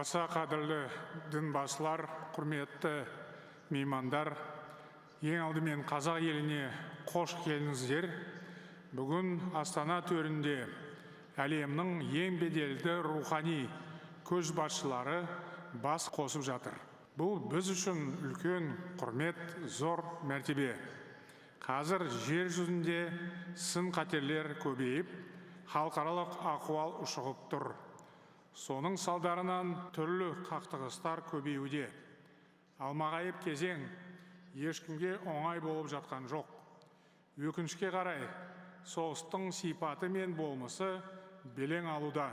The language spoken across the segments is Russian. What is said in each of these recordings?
Аса қадірлі дінбасылар, құрметті меймандар, ең алдымен қазақ еліне қош келдіңіздер. Бүгін Астана төрінде әлемнің ең беделді рухани көшбасшылары бас қосып жатыр. Бұл біз үшін үлкен құрмет, зор мәртебе. Қазір жер жүзінде сын қатерлер көбейіп, халықаралық ахуал ушығып тұр. Соның салдарынан түрлі қақтығыстар көбеюде. Алмағайып кезең ешкімге оңай болып жатқан жоқ. Өкінішке қарай, соғыстың сипаты мен болмысы белең алуда.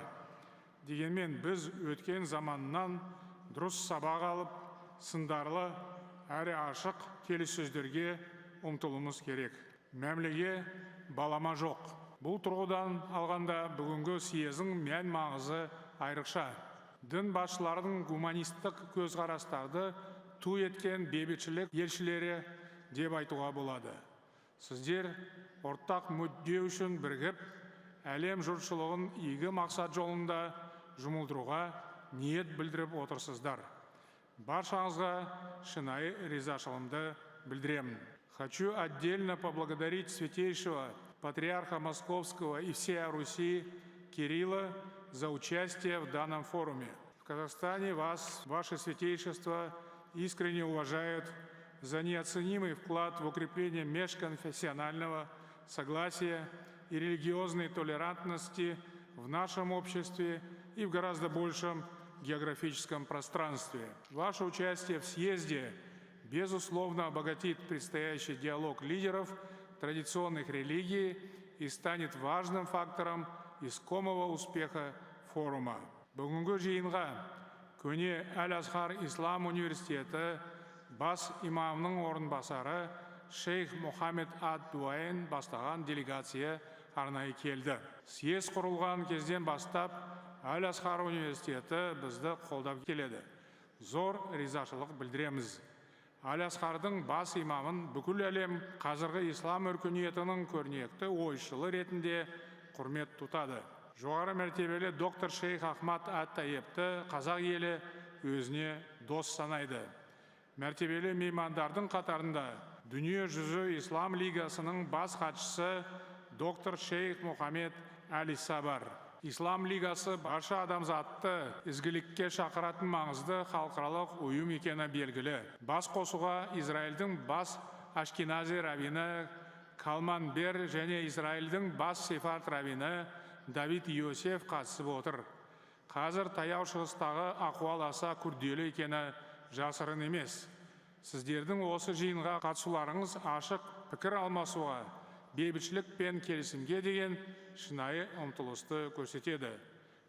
Дегенмен біз өткен заманнан дұрыс сабақ алып, сындарлы әрі ашық келіссөздерге ұмтылуымыз керек. Мәмілеге балама жоқ. Бұл тұрғыдан алғанда бүгінгі съездің мән маңызы айрықша. Дін басшыларының гуманистік көзқарастарды ту еткен бейбітшілік елшілері деп айтуға болады. Сіздер ортақ мүдде үшін бірігіп, әлем жұртшылығын игі мақсат жолында жұмылдыруға ниет білдіріп отырсыздар. Баршаңызға шынайы ризашылығымды білдіремін. Хочу отдельно поблагодарить святейшего патриарха Московского и всей Руси Кирилла за участие в данном форуме. В Казахстане вас, ваше святейшество, искренне уважают за неоценимый вклад в укрепление межконфессионального согласия и религиозной толерантности в нашем обществе и в гораздо большем географическом пространстве. Ваше участие в съезде безусловно обогатит предстоящий диалог лидеров традиционных религий и станет важным фактором искомого успеха форума. Бүгінгі жиынға көне Әл-Азхар Ислам университеті бас имамның орынбасары Шейх Мухаммед ад-Дуайн бастаған делегация арнайы келді. Съез құрылған кезден бастап Әл-Азхар университеті бізді қолдап келеді. Зор ризашылық білдіреміз. Әл-Азхардың бас имамын бүкіл әлем қазіргі ислам өркениетінің көрнекті ойшылы ретінде құрмет тұтады. Жоғары мәртебелі доктор Шейх Ахмад ат-Тайепті қазақ елі өзіне дос санайды. Мәртебелі меймандардың қатарында Дүние жүзі Ислам лигасының бас хатшысы доктор Шейх Мухаммед Али-Са бар. Ислам лигасы барша адамзатты ізгілікке шақыратын маңызды халықаралық ұйым екені белгілі. Бас қосуға Израильдің бас Ашкенази раввині Калман Бер және Израильдің бас сефард раввині Давид Йосеф қатысып отыр. Қазір таяу шығыстағы ахуал аса күрделі екені жасырын емес. Сіздердің осы жиынға қатысуларыңыз ашық пікір алмасуға, бейбітшілік пен келісімге деген шынайы ұмтылысты көрсетеді.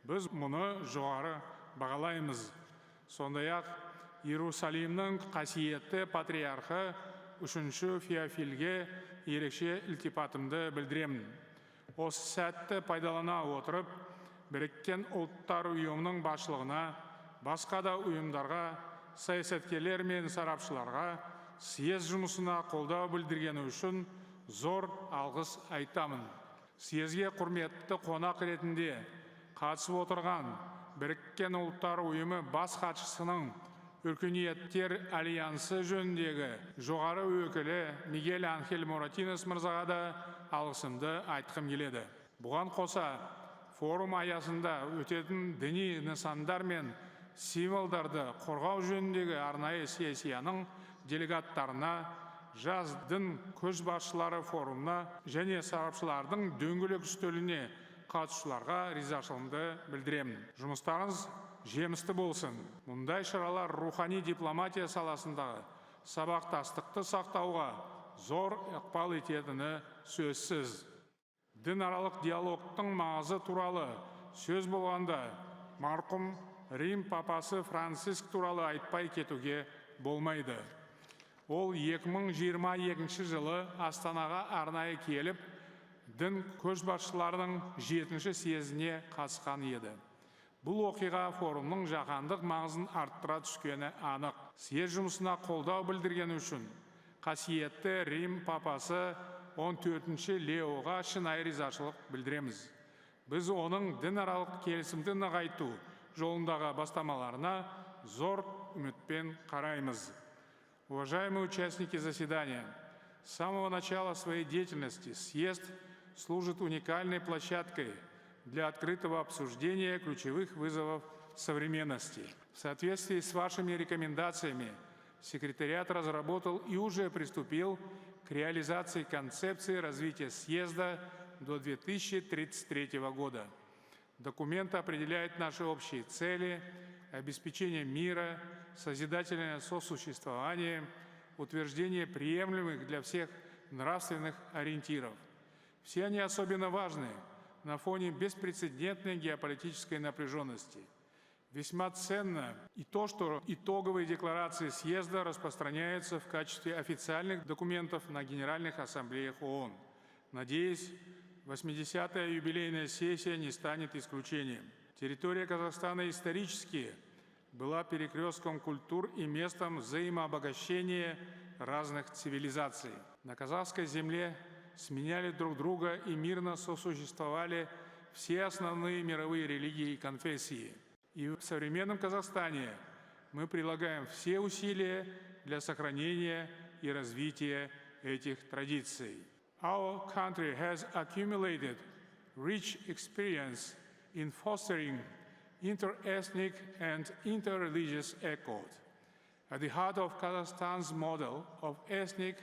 Біз мұны жоғары бағалаймыз. Сондай-ақ Иерусалимнің қасиетті патриархы үшінші Феофилге ерекше ілтипатымды білдіремін. Осы сәтті пайдалана отырып, Біріккен ұлттар ұйымының басшылығына, басқа да ұйымдарға, саясаткерлер мен сарапшыларға съез жұмысына қолдау білдіргені үшін зор алғыс айтамын. Съезге құрметті қонақ ретінде қатысып отырған Біріккен ұлттар ұйымы бас хатшысының Өркениеттер альянсы жөніндегі жоғары өкілі Мигель Анхель Моратинес мырзаға да алғысымды айтқым келеді. Бұған қоса, форум аясында өтетін діни нысандар мен символдарды қорғау жөніндегі арнайы сессияның делегаттарына, жас дін көшбасшылары форумына және сарапшылардың дөңгелек үстеліне қатысушыларға ризашылығымды білдіремін. Жұмыстарыңыз жемісті болсын. Мұндай шаралар рухани дипломатия саласындағы сабақтастықты сақтауға зор ықпал ететіні сөзсіз. Дінаралық диалогтың маңызы туралы сөз болғанда, марқұм Рим папасы Франциск туралы айтпай кетуге болмайды. Ол 2022 жылы Астанаға арнайы келіп, дін көшбасшыларының 7-ші съезіне қатысқан еді. Бұл оқиға форумның жаһандық маңызын арттыра түскені анық. Съез жұмысына қолдау білдіргені үшін қасиетті Рим папасы 14-ші Леоға шынайы ризашылық білдіреміз. Біз оның дінаралық келісімді нығайту жолындағы бастамаларына зор үмітпен қараймыз. Уважаемые участники заседания, с самого начала своей деятельности съезд служит уникальной площадкой для открытого обсуждения ключевых вызовов современности. В соответствии с вашими рекомендациями секретариат разработал и уже приступил к реализации концепции развития съезда до 2033 года. Документ определяет наши общие цели: обеспечение мира, созидательное сосуществование, утверждение приемлемых для всех нравственных ориентиров. Все они особенно важны на фоне беспрецедентной геополитической напряженности. Весьма ценно и то, что итоговые декларации съезда распространяются в качестве официальных документов на Генеральных Ассамблеях ООН. Надеюсь, 80-я юбилейная сессия не станет исключением. Территория Казахстана исторически была перекрестком культур и местом взаимообогащения разных цивилизаций. На казахской земле сменяли друг друга и мирно сосуществовали все основные мировые религии и конфессии. И в современном Казахстане мы прилагаем все усилия для сохранения и развития этих традиций. Our country has accumulated rich experience in fostering inter-ethnic and inter-religious accord. At the heart of Kazakhstan's model of ethnic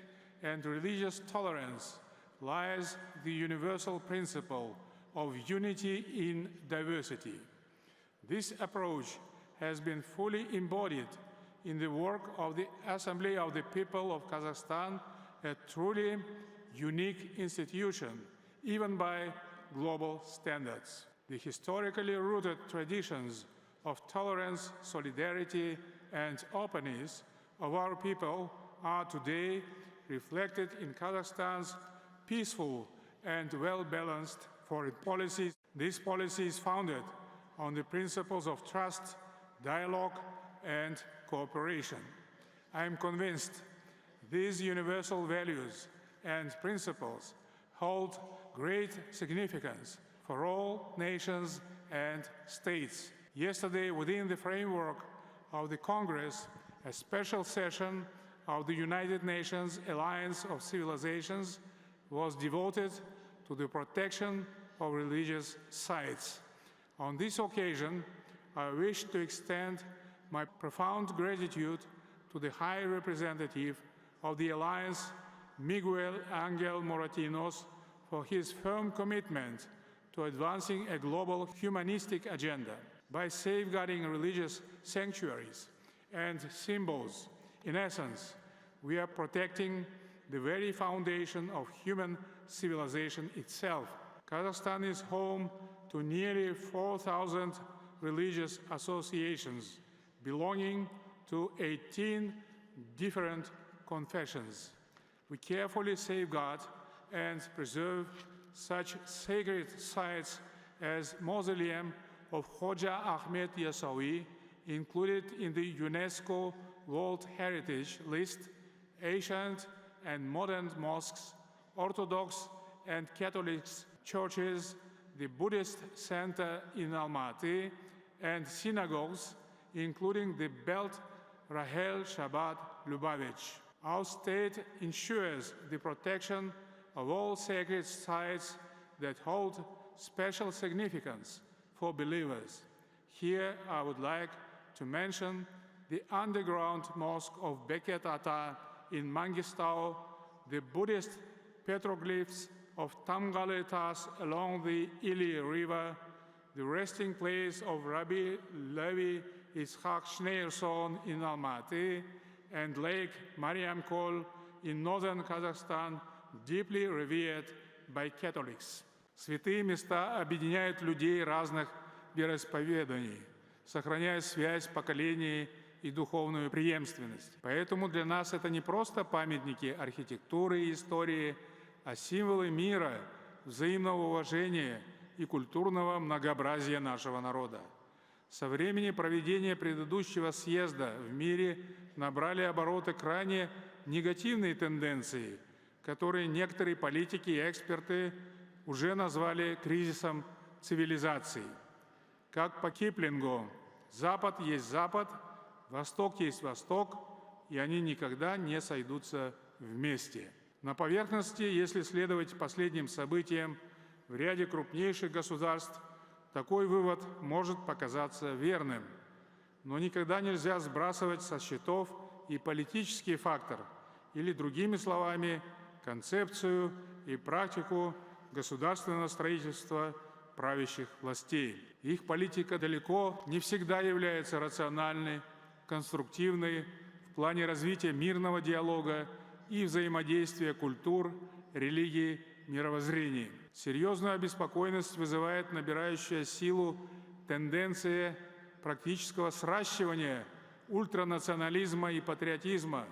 and religious tolerance lies the universal principle of unity in diversity. This approach has been fully embodied in the work of the Assembly of the People of Kazakhstan, a truly unique institution, even by global standards. The historically rooted traditions of tolerance, solidarity, and openness of our people are today reflected in Kazakhstan's peaceful and well-balanced foreign policies. This policy is founded on the principles of trust, dialogue, and cooperation. I am convinced these universal values and principles hold great significance for all nations and states. Yesterday, within the framework of the Congress, a special session of the United Nations Alliance of Civilizations was devoted to the protection of religious sites. On this occasion, I wish to extend my profound gratitude to the High Representative of the Alliance, Miguel Angel Moratinos, for his firm commitment to advancing a global humanistic agenda. By safeguarding religious sanctuaries and symbols, in essence, we are protecting the very foundation of human civilization itself. Kazakhstan is home to nearly 4,000 religious associations belonging to 18 different confessions. We carefully safeguard and preserve such sacred sites as Mausoleum of Hoja Ahmed Yasawi, included in the UNESCO World Heritage List, ancient and modern mosques, Orthodox and Catholic churches, the Buddhist center in Almaty, and synagogues, including the Belt Rahel Shabbat Lubavitch. Our state ensures the protection of all sacred sites that hold special significance for believers. Here, I would like to mention the underground mosque of Beket Ata in Mangistau, the Buddhist petroglyphs of Tamgale Tas along the Ili River, the resting place of Rabbi Levi Yitzhak Schneerson in Almaty, and Lake Mariam Kol in northern Kazakhstan, deeply revered by Catholics. Святые места объединяют людей разных вероисповеданий, сохраняя связь поколений и духовную преемственность. Поэтому для нас это не просто памятники архитектуры и истории, а символы мира, взаимного уважения и культурного многообразия нашего народа. Со времени проведения предыдущего съезда в мире набрали обороты крайне негативные тенденции, которые некоторые политики и эксперты уже назвали кризисом цивилизаций. Как по Киплингу, Запад есть Запад, Восток есть Восток, и они никогда не сойдутся вместе. На поверхности, если следовать последним событиям в ряде крупнейших государств, такой вывод может показаться верным. Но никогда нельзя сбрасывать со счетов и политический фактор, или, другими словами, концепцию и практику государственного строительства правящих властей. Их политика далеко не всегда является рациональной, конструктивной в плане развития мирного диалога и взаимодействия культур, религий, мировоззрений. Серьезную обеспокоенность вызывает набирающая силу тенденция практического сращивания ультранационализма и патриотизма.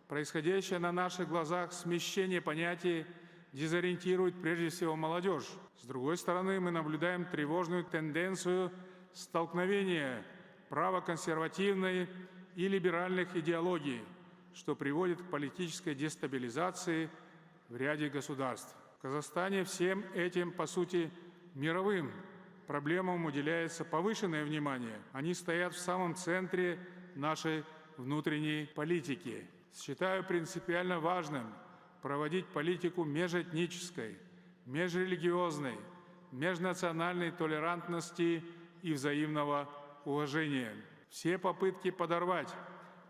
Происходящее на наших глазах смещение понятий дезориентирует прежде всего молодежь. С другой стороны, мы наблюдаем тревожную тенденцию столкновения правоконсервативной и либеральных идеологий, что приводит к политической дестабилизации в ряде государств. В Казахстане всем этим, по сути, мировым проблемам уделяется повышенное внимание. Они стоят в самом центре нашей внутренней политики. Считаю принципиально важным проводить политику межэтнической, межрелигиозной, межнациональной толерантности и взаимного уважения. Все попытки подорвать,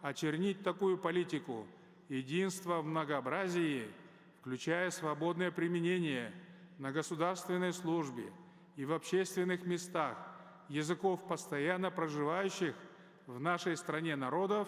очернить такую политику, единство в многообразии, включая свободное применение на государственной службе и в общественных местах языков постоянно проживающих в нашей стране народов,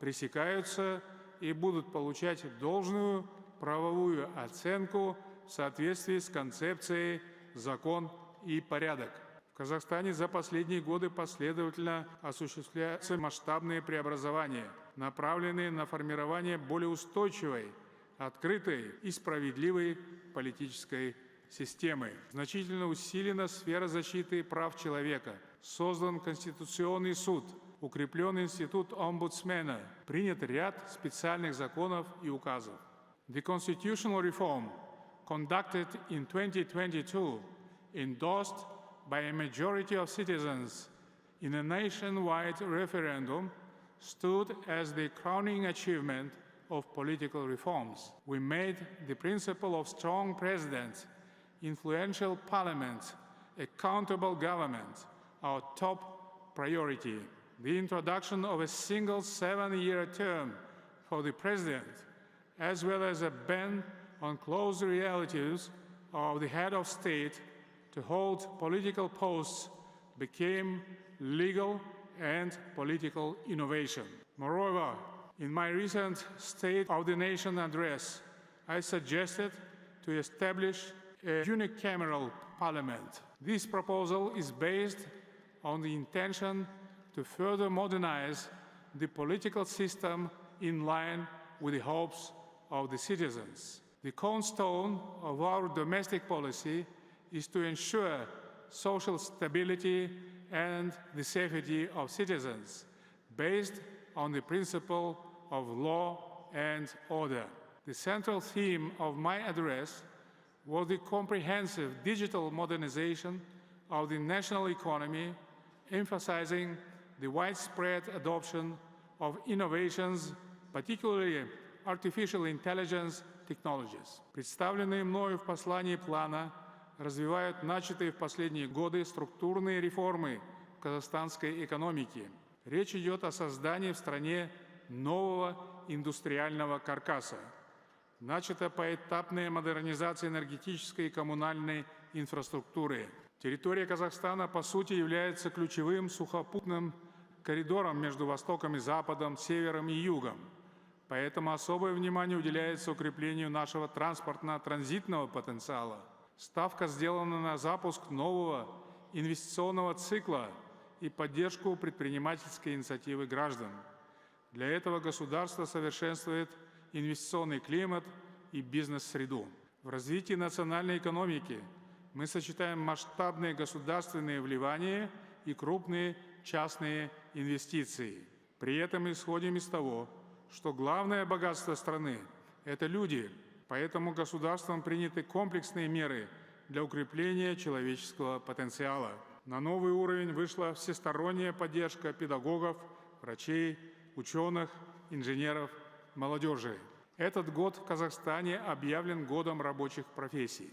пресекаются и будут получать должную правовую оценку в соответствии с концепцией «закон и порядок». В Казахстане за последние годы последовательно осуществляются масштабные преобразования, направленные на формирование более устойчивой, открытой и справедливой политической системы. Значительно усилена сфера защиты прав человека, создан Конституционный суд, укреплен институт омбудсмена, принят ряд специальных законов и указов. The constitutional reform conducted in 2022, endorsed by a majority of citizens in a nationwide referendum, stood as the crowning achievement of political reforms. We made the principle of strong presidents, influential parliaments, accountable government our top priority. The introduction of a single 7-year term for the president, as well as a ban on close relatives of the head of state to hold political posts, became legal and political innovation. Moreover, in my recent State of the Nation address, I suggested to establish a unicameral parliament. This proposal is based on the intention to further modernize the political system in line with the hopes of the citizens. The cornerstone of our domestic policy is to ensure social stability and the safety of citizens, based on the principle of law and order. The central theme of my address was the comprehensive digital modernization of the national economy, emphasizing the widespread adoption of innovations, particularly artificial intelligence technologies. Представленные мною в послании плана развивают начатые в последние годы структурные реформы в казахстанской экономике. Речь идет о создании в стране нового индустриального каркаса. Начата поэтапная модернизация энергетической и коммунальной инфраструктуры. Территория Казахстана, по сути, является ключевым сухопутным коридором между Востоком и Западом, Севером и Югом. Поэтому особое внимание уделяется укреплению нашего транспортно-транзитного потенциала. Ставка сделана на запуск нового инвестиционного цикла и поддержку предпринимательской инициативы граждан. Для этого государство совершенствует инвестиционный климат и бизнес-среду. В развитии национальной экономики мы сочетаем масштабные государственные вливания и крупные частные инвестиции. При этом исходим из того, что главное богатство страны – это люди, поэтому государством приняты комплексные меры для укрепления человеческого потенциала. На новый уровень вышла всесторонняя поддержка педагогов, врачей, ученых, инженеров, молодежи. Этот год в Казахстане объявлен годом рабочих профессий.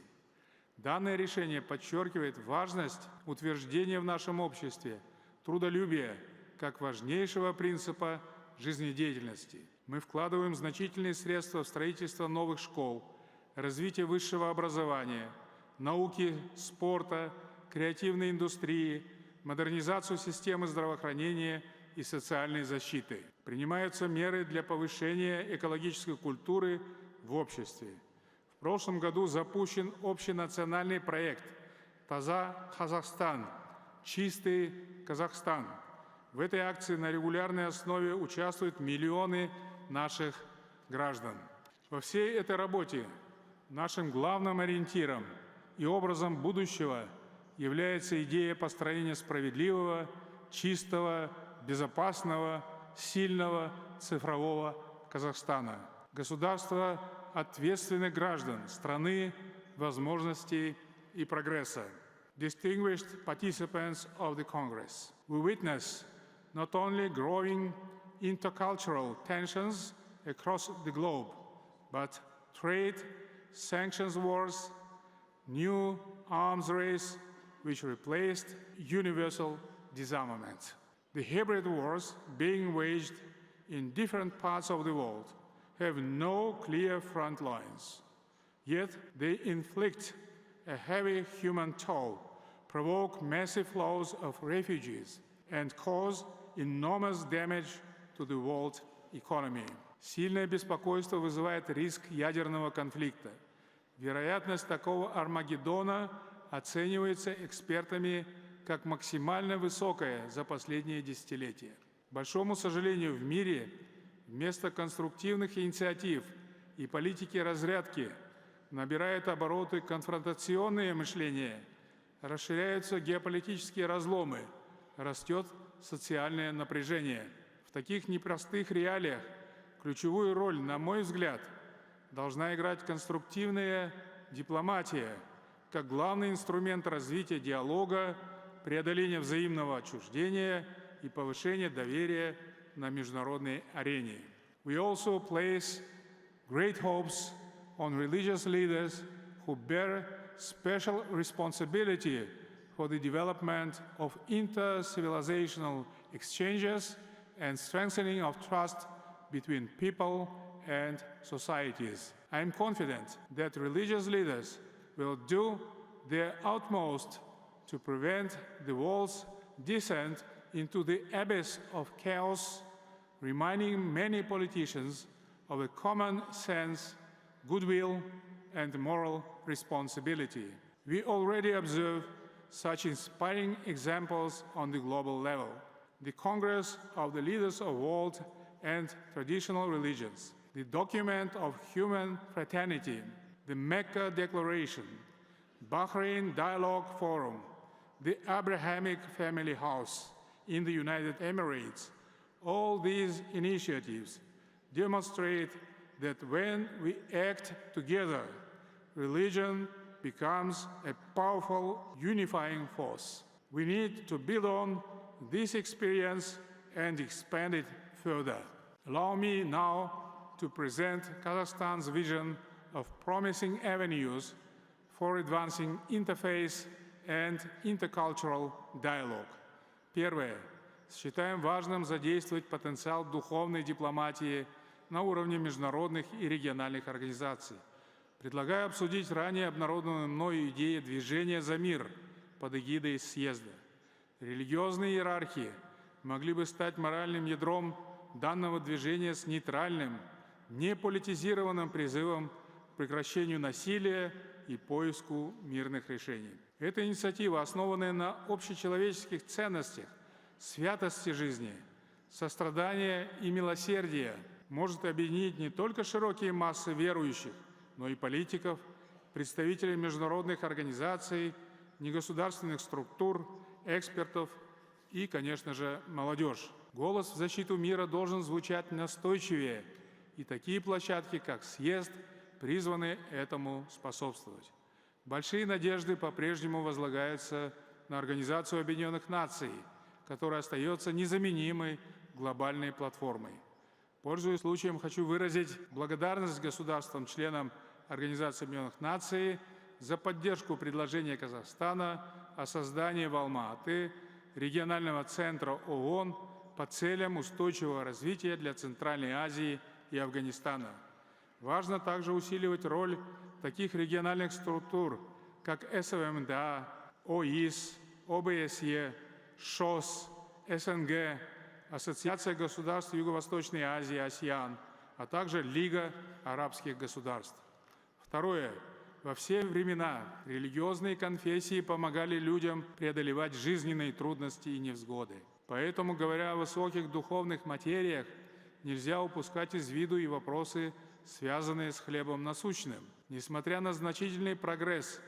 Данное решение подчеркивает важность утверждения в нашем обществе трудолюбия как важнейшего принципа жизнедеятельности. Мы вкладываем значительные средства в строительство новых школ, развитие высшего образования, науки, спорта, креативной индустрии, модернизацию системы здравоохранения и социальной защиты. Принимаются меры для повышения экологической культуры в обществе. В прошлом году запущен общенациональный проект «Таза Казахстан» – «Чистый Казахстан». В этой акции на регулярной основе участвуют миллионы наших граждан. Во всей этой работе нашим главным ориентиром и образом будущего является идея построения справедливого, чистого, безопасного, сильного цифрового Казахстана. Государство ответственных граждан, страны возможностей и прогресса. Distinguished participants of the Congress, we witness not only growing intercultural tensions across the globe, but trade, sanctions wars, new arms race, which replaced universal disarmament. The hybrid wars being waged in different parts of the world have no clear front lines, yet they inflict a heavy human toll, provoke massive flows of refugees, and cause enormous damage to the world economy. Сильное беспокойство вызывает риск ядерного конфликта. Вероятность такого Армагеддона оценивается экспертами как максимально высокая за последние десятилетия. К большому сожалению, в мире вместо конструктивных инициатив и политики разрядки набирает обороты конфронтационное мышление, расширяются геополитические разломы, растет социальное напряжение. В таких непростых реалиях ключевую роль, на мой взгляд, должна играть конструктивная дипломатия как главный инструмент развития диалога, преодоления взаимного отчуждения и повышения доверия на международной арене. We also place great hopes on religious leaders who bear special responsibility for the development of inter-civilizational exchanges and strengthening of trust between people and societies. I am confident that religious leaders will do their utmost to prevent the world's descent into the abyss of chaos, reminding many politicians of a common sense, goodwill, and moral responsibility. We already observe such inspiring examples on the global level. The Congress of the Leaders of World and Traditional Religions, the Document of Human Fraternity, the Mecca Declaration, Bahrain Dialogue Forum, the Abrahamic Family House in the United Emirates. All these initiatives demonstrate that when we act together, religion becomes a powerful unifying force. We need to build on this experience and expand it further. Allow me now to present Kazakhstan's vision of promising avenues for advancing interfaith and intercultural dialogue. Первое. Считаем важным задействовать потенциал духовной дипломатии на уровне международных и региональных организаций. Предлагаю обсудить ранее обнародованную мною идею движения за мир под эгидой съезда. Религиозные иерархии могли бы стать моральным ядром данного движения с нейтральным, неполитизированным призывом к прекращению насилия и поиску мирных решений. Эта инициатива, основанная на общечеловеческих ценностях, святости жизни, сострадания и милосердия, может объединить не только широкие массы верующих, но и политиков, представителей международных организаций, негосударственных структур, экспертов и, конечно же, молодежь. Голос в защиту мира должен звучать настойчивее, и такие площадки, как съезд, призваны этому способствовать. Большие надежды по-прежнему возлагаются на Организацию Объединенных Наций, которая остается незаменимой глобальной платформой. Пользуясь случаем, хочу выразить благодарность государствам-членам Организации Объединенных Наций за поддержку предложения Казахстана о создании в Алма-Аты регионального центра ООН по целям устойчивого развития для Центральной Азии и Афганистана. Важно также усиливать роль таких региональных структур, как СВМДА, ОИС, ОБСЕ, ШОС, СНГ, Ассоциация государств Юго-Восточной Азии, АСЕАН, а также Лига арабских государств. Второе. Во все времена религиозные конфессии помогали людям преодолевать жизненные трудности и невзгоды. Поэтому, говоря о высоких духовных материях, нельзя упускать из виду и вопросы, связанные с хлебом насущным. Несмотря на значительный прогресс,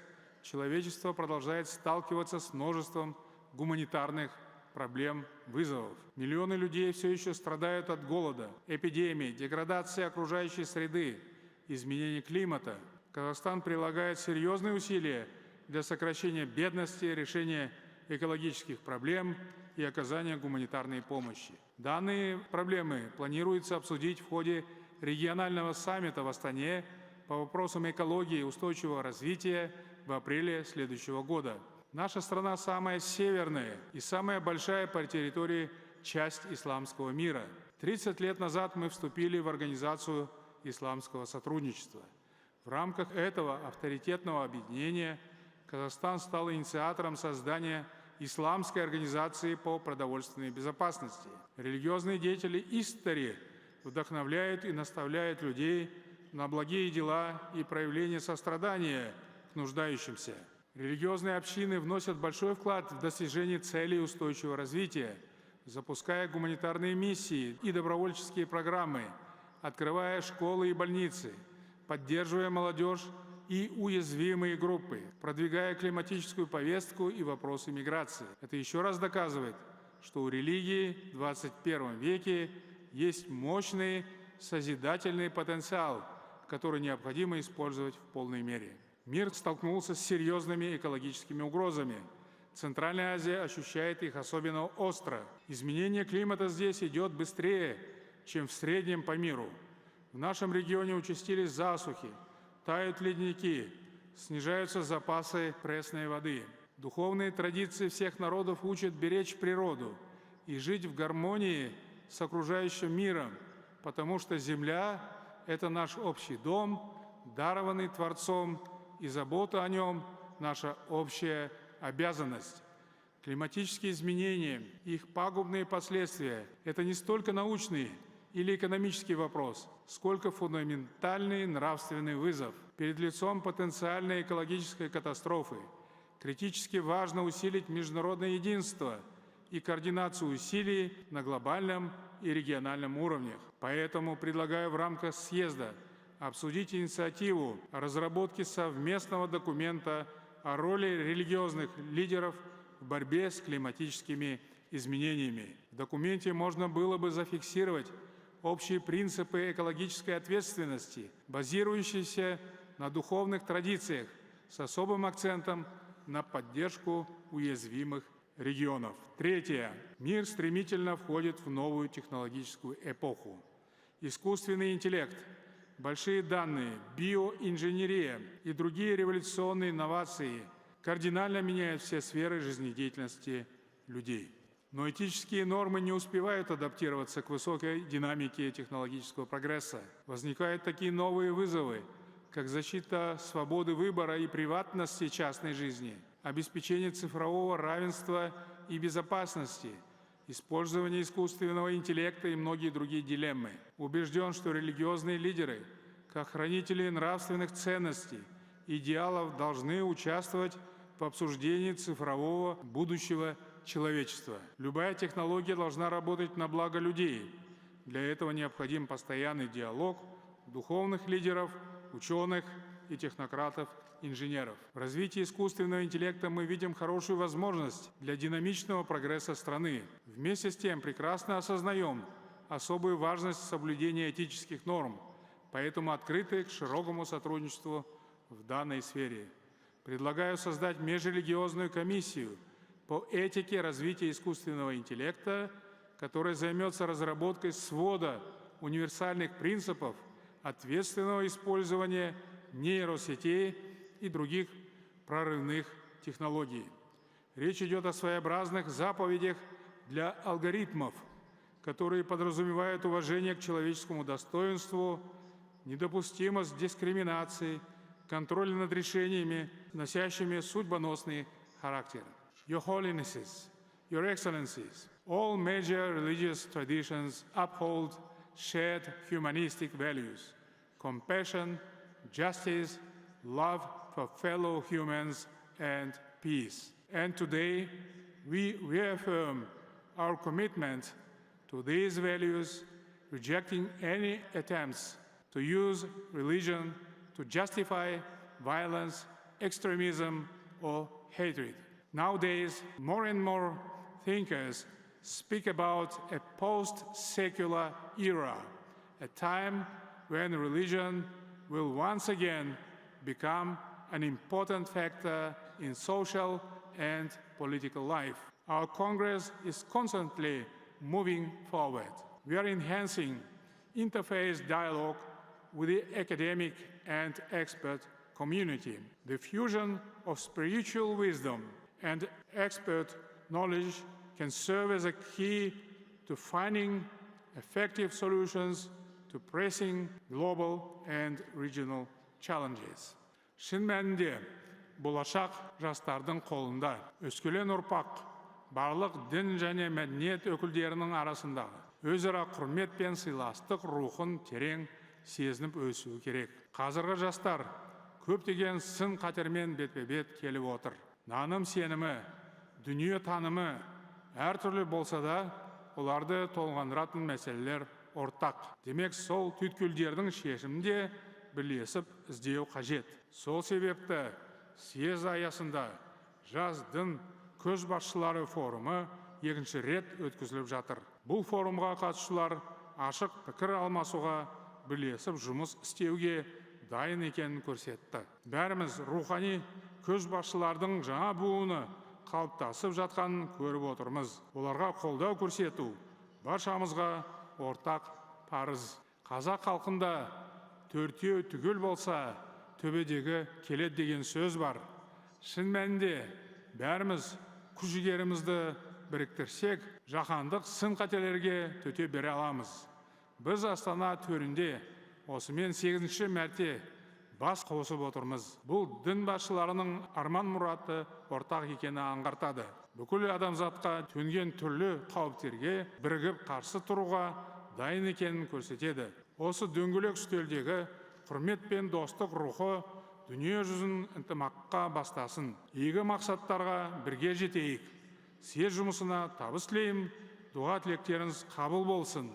человечество продолжает сталкиваться с множеством гуманитарных проблем, вызовов. Миллионы людей все еще страдают от голода, эпидемий, деградации окружающей среды, изменения климата. Казахстан прилагает серьезные усилия для сокращения бедности, решения экологических проблем и оказания гуманитарной помощи. Данные проблемы планируется обсудить в ходе регионального саммита в Астане по вопросам экологии и устойчивого развития в апреле следующего года. Наша страна самая северная и самая большая по территории часть исламского мира. 30 лет назад мы вступили в Организацию исламского сотрудничества. В рамках этого авторитетного объединения Казахстан стал инициатором создания Исламской организации по продовольственной безопасности. Религиозные деятели истори вдохновляют и наставляют людей на благие дела и проявление сострадания к нуждающимся. Религиозные общины вносят большой вклад в достижение целей устойчивого развития, запуская гуманитарные миссии и добровольческие программы, открывая школы и больницы, поддерживая молодежь и уязвимые группы, продвигая климатическую повестку и вопросы миграции. Это еще раз доказывает, что у религии в 21 веке есть мощный созидательный потенциал, который необходимо использовать в полной мере. Мир столкнулся с серьезными экологическими угрозами. Центральная Азия ощущает их особенно остро. Изменение климата здесь идет быстрее, чем в среднем по миру. В нашем регионе участились засухи, тают ледники, снижаются запасы пресной воды. Духовные традиции всех народов учат беречь природу и жить в гармонии с окружающим миром, потому что Земля – это наш общий дом, дарованный Творцом, и забота о нем – наша общая обязанность. Климатические изменения, их пагубные последствия – это не столько научный или экономический вопрос, сколько фундаментальный нравственный вызов. Перед лицом потенциальной экологической катастрофы критически важно усилить международное единство и координацию усилий на глобальном и региональном уровнях. Поэтому предлагаю в рамках съезда обсудить инициативу о разработке совместного документа о роли религиозных лидеров в борьбе с климатическими изменениями. В документе можно было бы зафиксировать общие принципы экологической ответственности, базирующиеся на духовных традициях, с особым акцентом на поддержку уязвимых регионов. Третье. Мир стремительно входит в новую технологическую эпоху. Искусственный интеллект, большие данные, биоинженерия и другие революционные инновации кардинально меняют все сферы жизнедеятельности людей. Но этические нормы не успевают адаптироваться к высокой динамике технологического прогресса. Возникают такие новые вызовы, как защита свободы выбора и приватности частной жизни, обеспечение цифрового равенства и безопасности, использование искусственного интеллекта и многие другие дилеммы. Убежден, что религиозные лидеры, как хранители нравственных ценностей, идеалов, должны участвовать в обсуждении цифрового будущего человечества. Любая технология должна работать на благо людей. Для этого необходим постоянный диалог духовных лидеров, ученых и технократов, инженеров. В развитии искусственного интеллекта мы видим хорошую возможность для динамичного прогресса страны. Вместе с тем прекрасно осознаем особую важность соблюдения этических норм, поэтому открыты к широкому сотрудничеству в данной сфере. Предлагаю создать межрелигиозную комиссию по этике развития искусственного интеллекта, который займется разработкой свода универсальных принципов ответственного использования нейросетей и других прорывных технологий. Речь идет о своеобразных заповедях для алгоритмов, которые подразумевают уважение к человеческому достоинству, недопустимость дискриминации, контроль над решениями, носящими судьбоносный характер. Your Holinesses, Your Excellencies, all major religious traditions uphold shared humanistic values: compassion, justice, love for fellow humans, and peace. And today, we reaffirm our commitment to these values, rejecting any attempts to use religion to justify violence, extremism, or hatred. Nowadays, more and more thinkers speak about a post-secular era, a time when religion will once again become an important factor in social and political life. Our Congress is constantly moving forward. We are enhancing interfaith dialogue with the academic and expert community. The fusion of spiritual wisdom and expert knowledge can serve as a key to finding effective solutions to pressing global and regional challenges. Шын мәнінде, болашақ жастардың қолында. Өскелең ұрпақ барлық дін және мәдениет өкілдерінің арасындағы өзара құрмет пен сыйластық рухын терең сезініп өсуі керек. Қазіргі жастар көптеген сын қатермен бетпе-бет келіп отыр. Наным сенімі, дүние танымы әртүрлі болса да, оларды толғандыратын мәселелер ортақ. Демек, сол түйткілдердің шешімінде бірлесіп іздеу қажет. Сол себепті съезд аясында жас дін көшбасшылары форумы екінші рет өткізіліп жатыр. Бұл форумға қатысушылар ашық пікір алмасуға, бірлесіп жұмыс істеуге дайын екенін көрсетті. Бәріміз рухани көшбасшылардың жаңа буыны қалыптасып жатқанын көріп отырмыз. Оларға қолдау көрсету баршамызға ортақ парыз. Қазақ халқында төртеу түгел болса, төбедегі келеді деген сөз бар. Шын мәнінде бәріміз күш-жігерімізді біріктірсек, жаһандық сын қатерлерге төте бере аламыз. Біз Астана төрінде осымен 8-ші мәрте бас қосып отырмыз. Бұл дін басшыларының арман мұраты ортақ екені аңғартады. Бүкіл адамзатқа төнген түрлі қауіптерге бірігіп қарсы тұруға дайын екенін көрсетеді. Осы дөңгелек үстелдегі құрмет пен достық рухы дүние жүзін ынтымаққа бастасын. Игі мақсаттарға бірге жетейік. Съезд жұмысына табыс тілеймін. Дұға тілектеріңіз қабыл болсын.